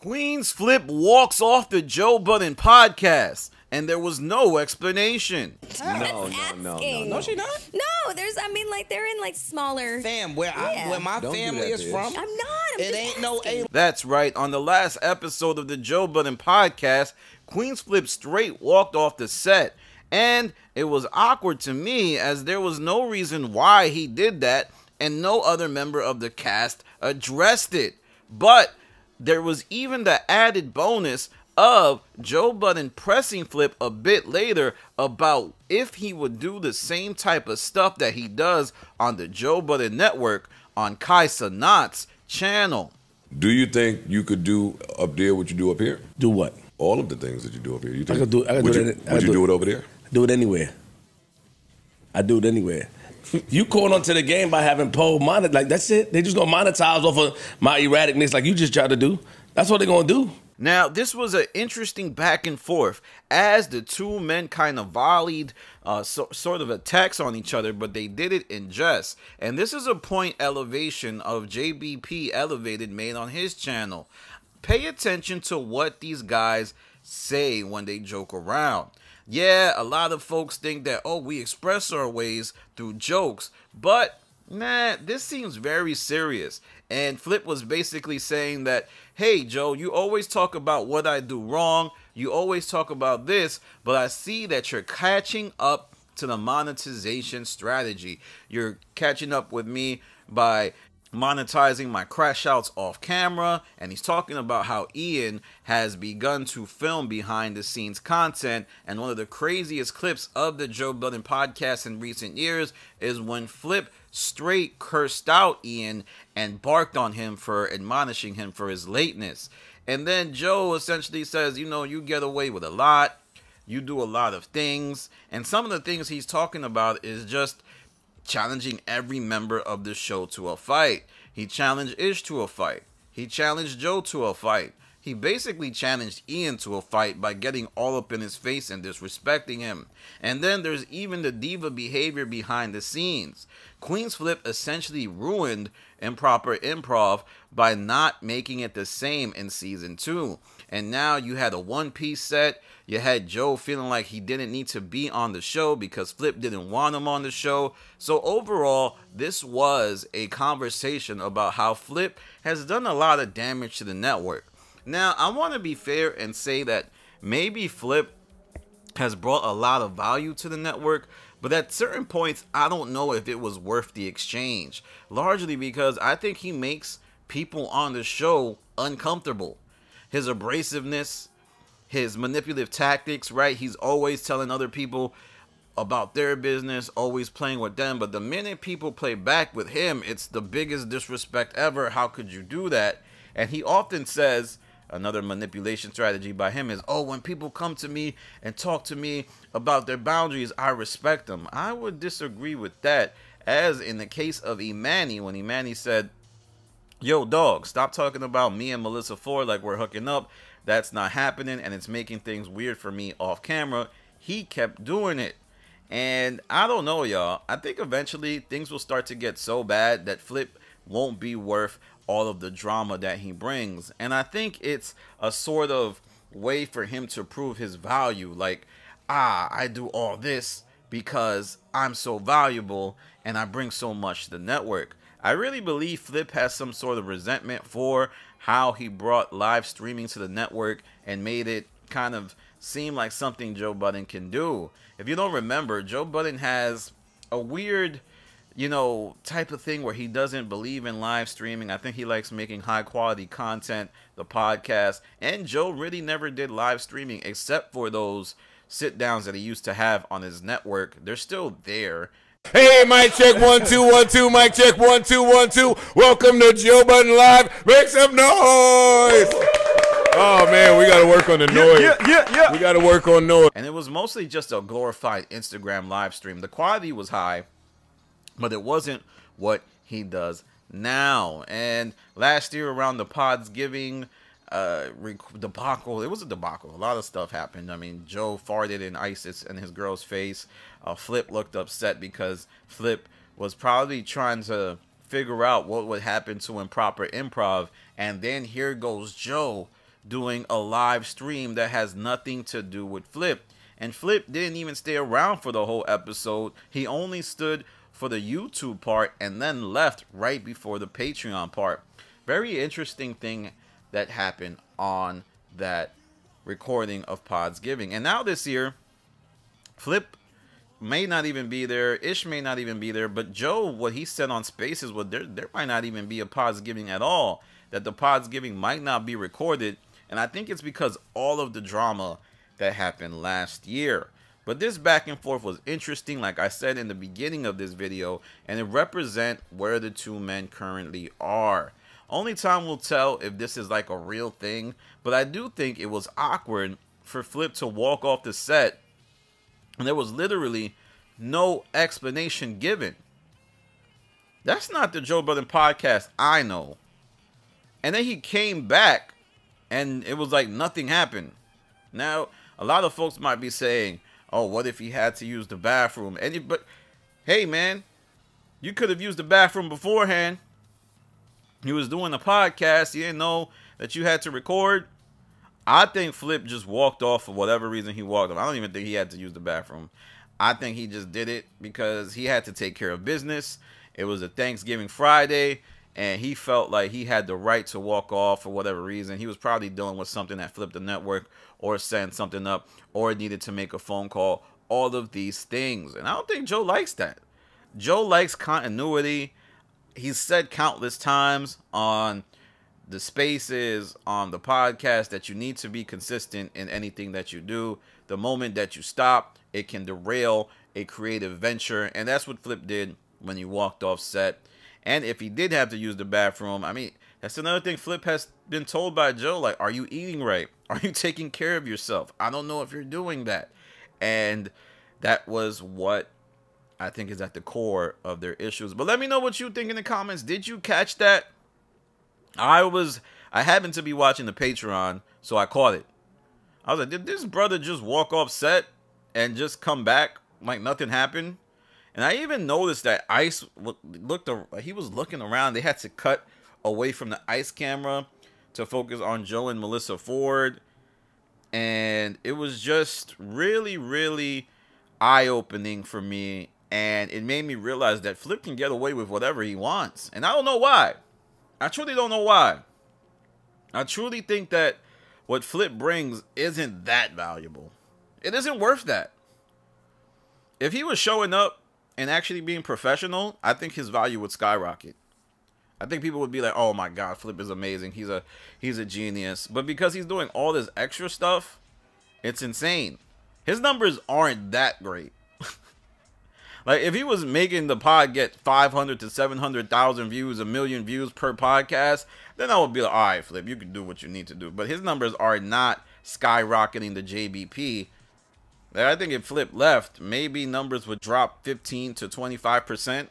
Queenzflip walks off the Joe Budden podcast, and there was no explanation. No, she not? No, they're in like smaller. Fam, where my family is from. I'm not. It ain't no A. That's right. On the last episode of the Joe Budden podcast, Queenzflip straight walked off the set, and it was awkward to me as there was no reason why he did that, and no other member of the cast addressed it. But there was even the added bonus of Joe Budden pressing Flip a bit later about if he would do the same type of stuff that he does on the Joe Budden network on Kai Cenat's channel. Do you think you could do up there what you do up here? Do what? All of the things that you do up here. You think, I could do it. Would you do it over there? Do it anywhere. I do it anywhere. You caught onto the game by having Poe monetize. Like, that's it. They just gonna monetize off of my erraticness like you just tried to do. That's what they're gonna do. Now, this was an interesting back and forth as the two men kind of volleyed sort of attacks on each other, but they did it in jest. And this is a point elevation of JBP Elevated made on his channel. Pay attention to what these guys say when they joke around. Yeah, a lot of folks think that, oh, we express our ways through jokes, but nah, this seems very serious. And Flip was basically saying that, hey, Joe, you always talk about what I do wrong. You always talk about this, but I see that you're catching up to the monetization strategy. You're catching up with me by monetizing my crash outs off camera, and he's talking about how Ian has begun to film behind the scenes content. And one of the craziest clips of the Joe Budden podcast in recent years is when Flip straight cursed out Ian and barked on him for admonishing him for his lateness. And then Joe essentially says, you know, you get away with a lot, you do a lot of things, and some of the things he's talking about is just challenging every member of the show to a fight. He challenged Ish to a fight. He challenged Joe to a fight. He basically challenged Ian to a fight by getting all up in his face and disrespecting him. And then there's even the diva behavior behind the scenes. Queenzflip essentially ruined Improper Improv by not making it the same in season 2. And now you had a one-piece set. You had Joe feeling like he didn't need to be on the show because Flip didn't want him on the show. So overall, this was a conversation about how Flip has done a lot of damage to the network. Now, I want to be fair and say that maybe Flip has brought a lot of value to the network, but at certain points, I don't know if it was worth the exchange. Largely because I think he makes people on the show uncomfortable. His abrasiveness, his manipulative tactics, right? He's always telling other people about their business, always playing with them. But the minute people play back with him, it's the biggest disrespect ever. How could you do that? And he often says, another manipulation strategy by him is, oh, when people come to me and talk to me about their boundaries, I respect them. I would disagree with that, as in the case of Imani, when Imani said, yo, dog, stop talking about me and Melissa Ford like we're hooking up. That's not happening, and it's making things weird for me off camera. He kept doing it. And I don't know, y'all. I think eventually things will start to get so bad that Flip won't be worth all of the drama that he brings. And I think it's a sort of way for him to prove his value. Like, I do all this because I'm so valuable and I bring so much to the network. I really believe Flip has some sort of resentment for how he brought live streaming to the network and made it kind of seem like something Joe Budden can do. If you don't remember, Joe Budden has a weird, you know, type of thing where he doesn't believe in live streaming. I think he likes making high quality content, the podcast, and Joe really never did live streaming except for those sit downs that he used to have on his network. They're still there. Hey, mic check 1 2 1 2. Mic check 1 2 1 2. Welcome to Joe Budden Live. Make some noise. Oh man, we gotta work on the noise. Yeah. We gotta work on noise. And it was mostly just a glorified Instagram live stream. The quality was high, but it wasn't what he does now. And last year around the Podsgiving debacle, it was a debacle. A lot of stuff happened. I mean, Joe farted in Isis and his girl's face. Flip looked upset because Flip was probably trying to figure out what would happen to Improper Improv, and then here goes Joe doing a live stream that has nothing to do with Flip. And Flip didn't even stay around for the whole episode. He only stood for the YouTube part and then left right before the Patreon part. Very interesting thing that happened on that recording of Podsgiving. And now this year, Flip may not even be there. Ish may not even be there. But Joe, what he said on Spaces was there might not even be a Podsgiving at all. That the Podsgiving might not be recorded. And I think it's because all of the drama that happened last year. But this back and forth was interesting, like I said in the beginning of this video, and it represents where the two men currently are. Only time will tell if this is like a real thing, but I do think it was awkward for Flip to walk off the set, and there was literally no explanation given. That's not the Joe Budden podcast I know. And then he came back, and it was like nothing happened. Now, a lot of folks might be saying, oh, what if he had to use the bathroom? But, hey, man, you could have used the bathroom beforehand. He was doing a podcast. He didn't know that you had to record. I think Flip just walked off for whatever reason he walked off. I don't even think he had to use the bathroom. I think he just did it because he had to take care of business. It was a Thanksgiving Friday, and he felt like he had the right to walk off for whatever reason. He was probably dealing with something that flipped the network, or setting something up, or needed to make a phone call. All of these things. And I don't think Joe likes that. Joe likes continuity. He's said countless times on the Spaces, on the podcast, that you need to be consistent in anything that you do. The moment that you stop, it can derail a creative venture. And that's what Flip did when he walked off set. And if he did have to use the bathroom, I mean, that's another thing Flip has been told by Joe. Like, are you eating right? Are you taking care of yourself? I don't know if you're doing that. And that was what I think is at the core of their issues. But let me know what you think in the comments. Did you catch that? I happened to be watching the Patreon, so I caught it. I was like, did this brother just walk off set and just come back like nothing happened? And I even noticed that Ice he was looking around. They had to cut away from the Ice camera to focus on Joe and Melissa Ford. And it was just really, really eye-opening for me. And it made me realize that Flip can get away with whatever he wants. And I don't know why. I truly don't know why. I truly think that what Flip brings isn't that valuable. It isn't worth that. If he was showing up and actually being professional, I think his value would skyrocket. I think people would be like, oh my God, Flip is amazing. He's a genius. But because he's doing all this extra stuff, it's insane. His numbers aren't that great. Like, if he was making the pod get 500 to 700,000 views, 1 million views per podcast, then I would be like, all right, Flip, you can do what you need to do. But his numbers are not skyrocketing the JBP. Like, I think if Flip left, maybe numbers would drop 15 to 25%.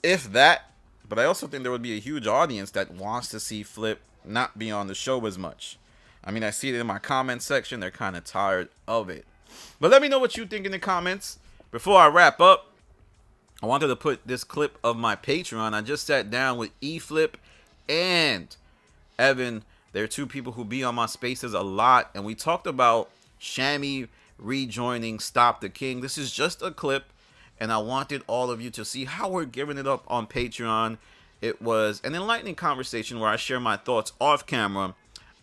If that. But I also think there would be a huge audience that wants to see Flip not be on the show as much. I mean, I see it in my comment section. They're kind of tired of it. But let me know what you think in the comments. Before I wrap up, I wanted to put this clip of my Patreon. I just sat down with E-Flip and Evan. They're two people who be on my Spaces a lot. And we talked about Shammy rejoining Stop the King. This is just a clip. And I wanted all of you to see how we're giving it up on Patreon. It was an enlightening conversation where I share my thoughts off camera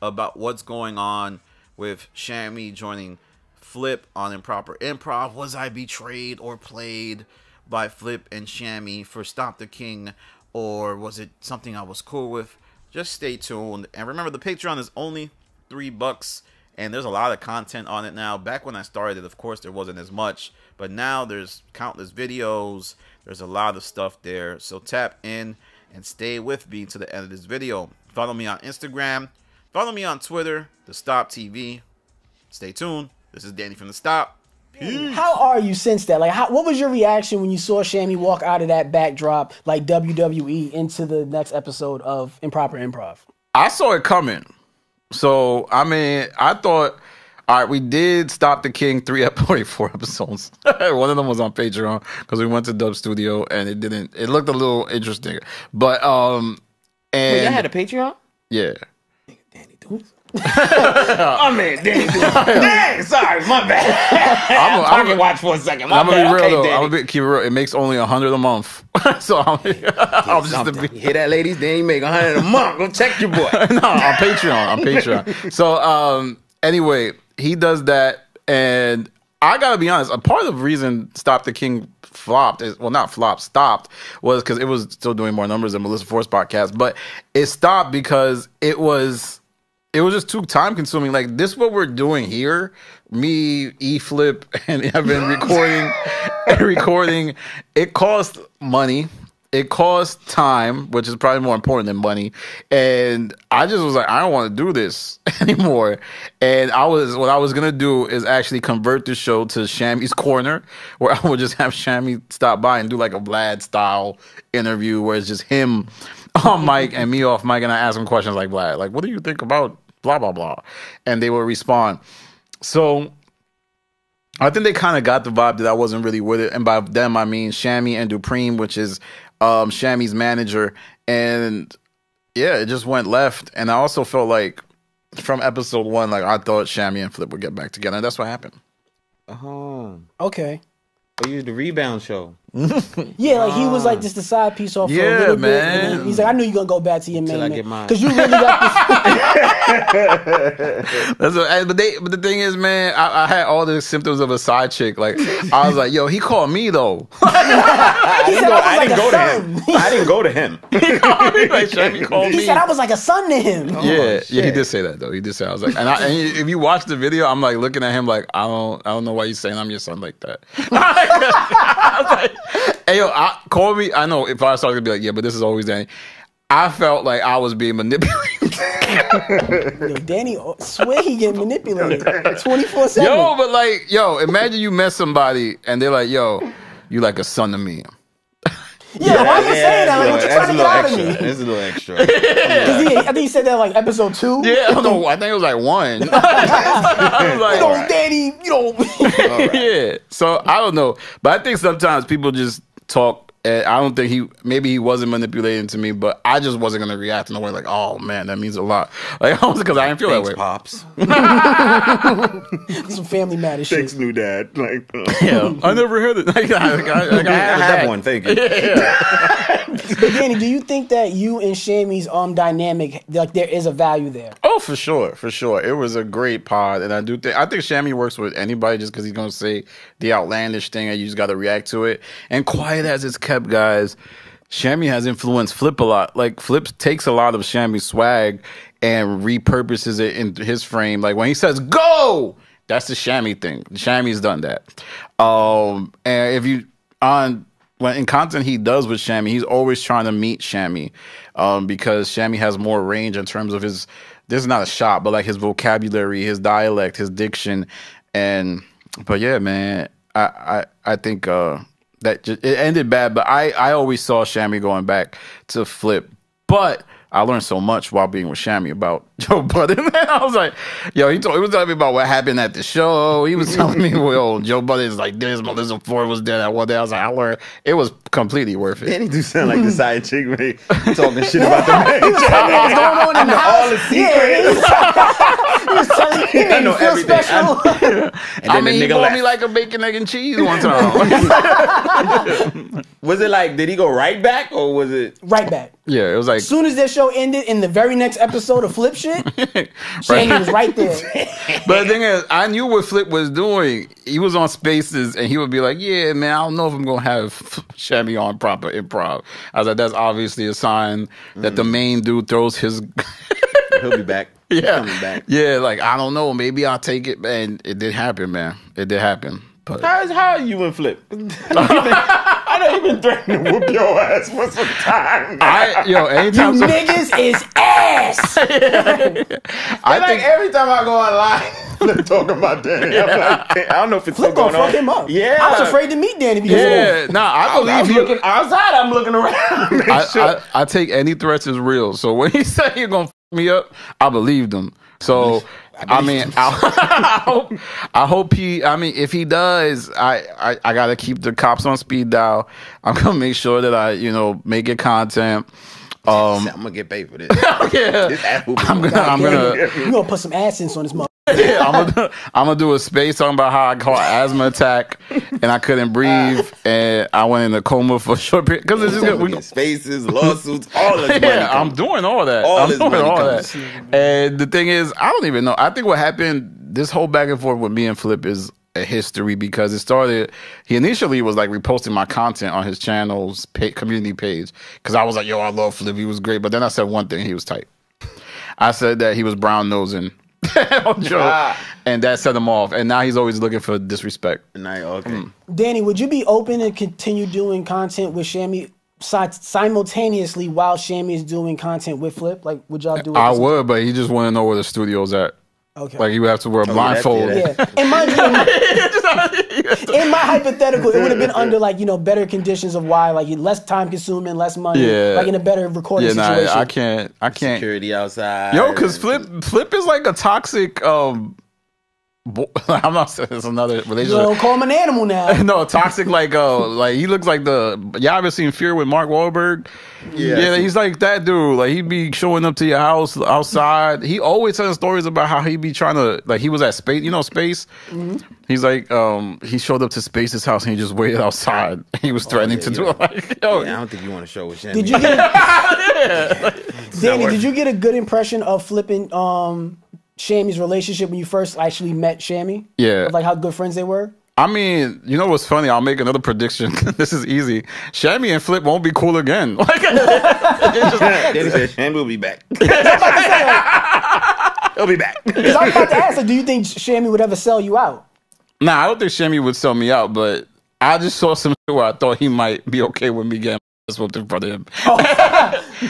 about what's going on with Shammy joining Flip on Improper Improv. Was I betrayed or played by Flip and Shammy for Stop the King? Or was it something I was cool with? Just stay tuned. And remember, the Patreon is only $3. And there's a lot of content on it now. Back when I started, of course, there wasn't as much. But now there's countless videos. There's a lot of stuff there. So tap in and stay with me to the end of this video. Follow me on Instagram. Follow me on Twitter, The Stop TV. Stay tuned. This is Danny from The Stop. Peace. How are you since that? Like, what was your reaction when you saw Shammy walk out of that backdrop, like WWE, into the next episode of Improper Improv? I saw it coming. So, I mean, I thought, all right, we did Stop the King 4 episodes. One of them was on Patreon because we went to Dub Studio and it looked a little interesting. But, Wait, y'all had a Patreon? Yeah. Danny, do Oh man, dang, sorry, my bad. I'm gonna watch for a second. I'm gonna be real though. Daddy. I'm gonna keep it real. It makes only $100 a month, so I'm just You hear that, ladies? Then you make $100 a month. Go check your boy. no on Patreon. So anyway, he does that, and I gotta be honest. A part of the reason Stop the King stopped was because it was still doing more numbers than Melissa Force podcast, but it stopped because it was just too time consuming. Like, this what we're doing here, me, E-Flip, and Evan recording. It costs money. It costs time, which is probably more important than money. And I just was like, I don't want to do this anymore. And what I was gonna do is actually convert the show to Shammy's Corner, where I would just have Shammy stop by and do like a Vlad style interview where it's just him on mic and me off mic, and I ask him questions like, Vlad, like, what do you think about blah blah blah, and they will respond. So I think they kind of got the vibe that I wasn't really with it, and by them I mean Shammy and Dupreme, which is Shammy's manager, and yeah, it just went left. And I also felt like from episode 1, like I thought Shammy and Flip would get back together, and that's what happened. Okay. Oh, you the rebound show. Yeah, like he was like just the side piece off for a Yeah, little bit. man. And then he's like, I knew you're gonna go back to your main I man get mine. because you really got this. But the thing is, man, I had all the symptoms of a side chick. Like, I was like, yo, he called me though. He said I was like a son. I didn't go to him. Like, Shammy called He me. said I was like a son to him. Yeah, he did say that though. He did say, I was like, and if you watch the video, I'm like looking at him like, I don't know why you saying I'm your son like that. I was like, hey yo, call me. I know if I started to be like, yeah, but this is always Danny. I felt like I was being manipulated. Yo, Danny swear he getting manipulated 24/7. Yo, but like, imagine you met somebody and they're like, yo, you like a son to me. Yeah, why you saying that? Like, what you trying to get out of me? It's a little extra. I think he said that like episode 2. Yeah, I don't know. I think it was like 1. I was like, You know, Danny, you know. yeah. So I don't know, but I think sometimes people just talk. And I don't think maybe he wasn't manipulating to me, but I just wasn't gonna react in a way like, oh man, that means a lot. Like, because I didn't feel that way. Pops. Some family matter shit. Thanks, new dad. Like, Yeah, I never heard it. Like, I that one. Thank you. But Danny, do you think that you and Shammy's dynamic, like there is a value there? Oh, for sure. It was a great pod, and I think Shammy works with anybody just because he's gonna say the outlandish thing, and you just got to react to it. And quiet as it's kept, guys, Shammy has influenced Flip a lot. Like, Flip takes a lot of Shammy's swag and repurposes it into his frame. Like when he says "go," that's the Shammy thing. Shammy's done that. And if you when in content he does with Shammy, he's always trying to meet Shammy, because Shammy has more range in terms of his. This is not a shot, but like his vocabulary, his dialect, his diction, but yeah, man, I think that it ended bad. But I always saw Shammy going back to Flip, but I learned so much while being with Shammy about Joe Budden. Man, I was like, yo, he was telling me about what happened at the show. He was telling me, well, Joe Budden is like this, Melissa Ford was dead that one day. I was like, I learned. It was completely worth it. Danny do sound like the side chick when he talking shit about the man. He was telling me what's going on in the house. All the secrets. He was telling me, he made me feel everything. special. And then he the nigga bought left. me like a bacon, egg, and cheese one time. Was it like, did he go right back or was it? Right back. Yeah, it was like. As soon as their show ended, in the very next episode of Flip shit, Shammy was right there. But the thing is, I knew what Flip was doing. He was on Spaces, and he would be like, yeah, man, I don't know if I'm going to have Shammy on proper improv. I was like, that's obviously a sign that the main dude throws his... He'll be back. He's coming back. Yeah, like, I don't know. Maybe I'll take it. And it did happen, man. It did happen. But How are you and Flip? I know you've been threatening to whoop your ass for some time. anytime... You niggas is ass. I think every time I go online, Flip talking about Danny. I'm like, I don't know if it's Flip still gonna going fuck on. him up. Yeah. I was afraid to meet Danny because of Yeah, that. nah, I I believe was you. looking outside. I'm looking around. Make sure. I take any threats as real. So when he said he's gonna f me up, I believed him. So I hope he. I mean, if he does, I gotta keep the cops on speed dial. I'm gonna make sure that I make it content. I'm gonna get paid for this. Yeah. This ass whooping. I'm gonna You gonna put some AdSense on this mother. yeah, I'm gonna do a space talking about how I caught asthma attack and I couldn't breathe and I went in a coma for a short period because it's just good. Spaces, lawsuits, all of this money. Yeah, I'm doing all that. All I'm this doing money all comes. that. And the thing is, I don't even know. I think what happened, this whole back and forth with me and Flip is a history because it started. He initially was like reposting my content on his channel's community page because I was like, "Yo, I love Flip. He was great." But then I said one thing: he was tight. I said that he was brown nosing. And that set him off, and now he's always looking for disrespect. Okay. Danny, would you be open to continue doing content with Shammy simultaneously while Shammy is doing content with Flip? Like, would y'all do it? I would, but he just want to know where the studio's at. Okay. Like, you have to wear a blindfold. Yeah. And mind you, in my hypothetical, it would have been under like, better conditions of why, like less time consuming, less money, like in a better recording situation. I can't. Security outside. Yo, because Flip is like a toxic. I'm not saying it's another relationship. You don't call him an animal now. No, toxic like he looks like y'all ever seen Fear with Mark Wahlberg? Yeah, he's like that dude. Like he be showing up to your house outside. He always telling stories about how he be trying to he was at Space. Space. Mm-hmm. He's like he showed up to Space's house and he just waited outside. He was threatening to do it. Like, yo, I don't think you want to show with Shammy. Did you get Danny? Did you get a good impression of flipping Shammy's relationship when you first actually met Shammy? Yeah. Of, like how good friends they were? I mean, you know what's funny? I'll make another prediction. This is easy. Shammy and Flip won't be cool again. Danny said Shammy will be back. He'll be back. Because I was about to ask, do you think Shammy would ever sell you out? Nah, I don't think Shammy would sell me out, but I just saw some shit where I thought he might be okay with me getting whooped in front of him.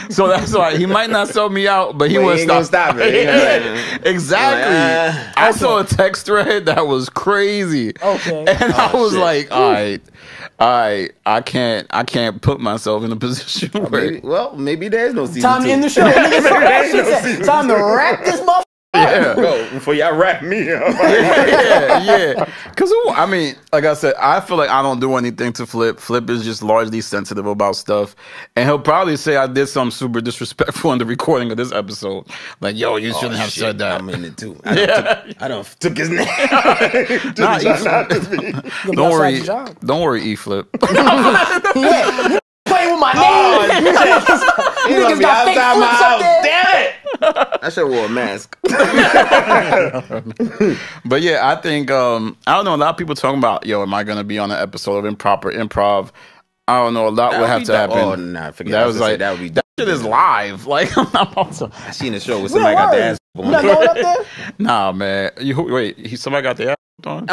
So that's why he might not sell me out, but he wouldn't stop it. Exactly. Like, I saw a text thread that was crazy. Okay. And I was like, all right, I can't put myself in a position where maybe there's no season time 2. to end the show. Time to wrap this motherfucker. Yeah. Bro, before y'all wrap me up. Yeah. Because, I mean, like I said, I feel like I don't do anything to Flip. Flip is just largely sensitive about stuff. And he'll probably say I did something super disrespectful in the recording of this episode. Like, yo, you shouldn't have said that. I'm in it too. I don't took his name. Don't worry, E-Flip. Playing with my name. Niggas got fake flips up there. Damn it. I should have wore a mask. But yeah, I think I don't know. A lot of people talking about, yo, am I gonna be on an episode of Improper Improv? I don't know. A lot would have to happen. Oh, nah, forget that. Was like that would be that shit is live. Like I'm also. I seen a show where somebody got their ass on. You not going up there? Nah, man. Somebody got their ass on.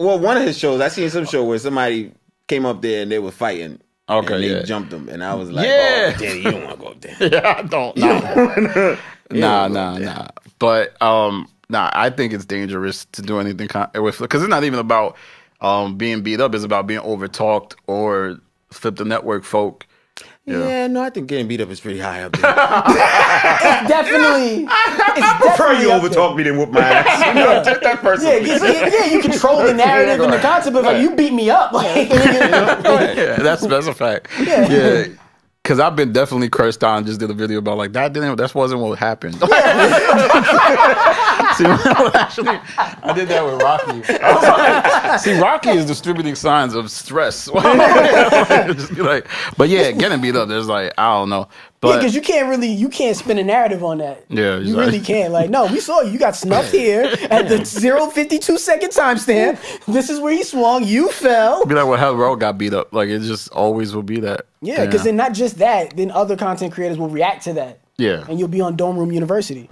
Well, one of his shows, I seen some show where somebody came up there and they were fighting. Okay, and they jumped them, and I was like, "Oh, Danny, you don't want to go up there." Yeah, I don't. Nah. But I think it's dangerous to do anything with, because it's not even about being beat up. It's about being overtalked or Flip the Network folk. Yeah, no, I think getting beat up is pretty high up there. It's definitely. I prefer you overtalk me than whoop my ass. Take that person. Yeah, you control the narrative and the concept of like you beat me up. Like, yeah, that's a fact. Yeah. Because I've been definitely cursed out and just did a video about like that wasn't what happened. See, actually, I did that with Rocky. See, Rocky is distributing signs of stress. Just be like, but yeah, getting beat up, there's like, I don't know. But because you can't spin a narrative on that. Yeah, you really can't. Like, no, we saw you got snuffed here at the 0.52 second timestamp. This is where you swung. You fell. Be like, well, hell, Ro got beat up. Like, it just always will be that. Yeah, because then not just that, then other content creators will react to that. Yeah, and you'll be on Dome Room University.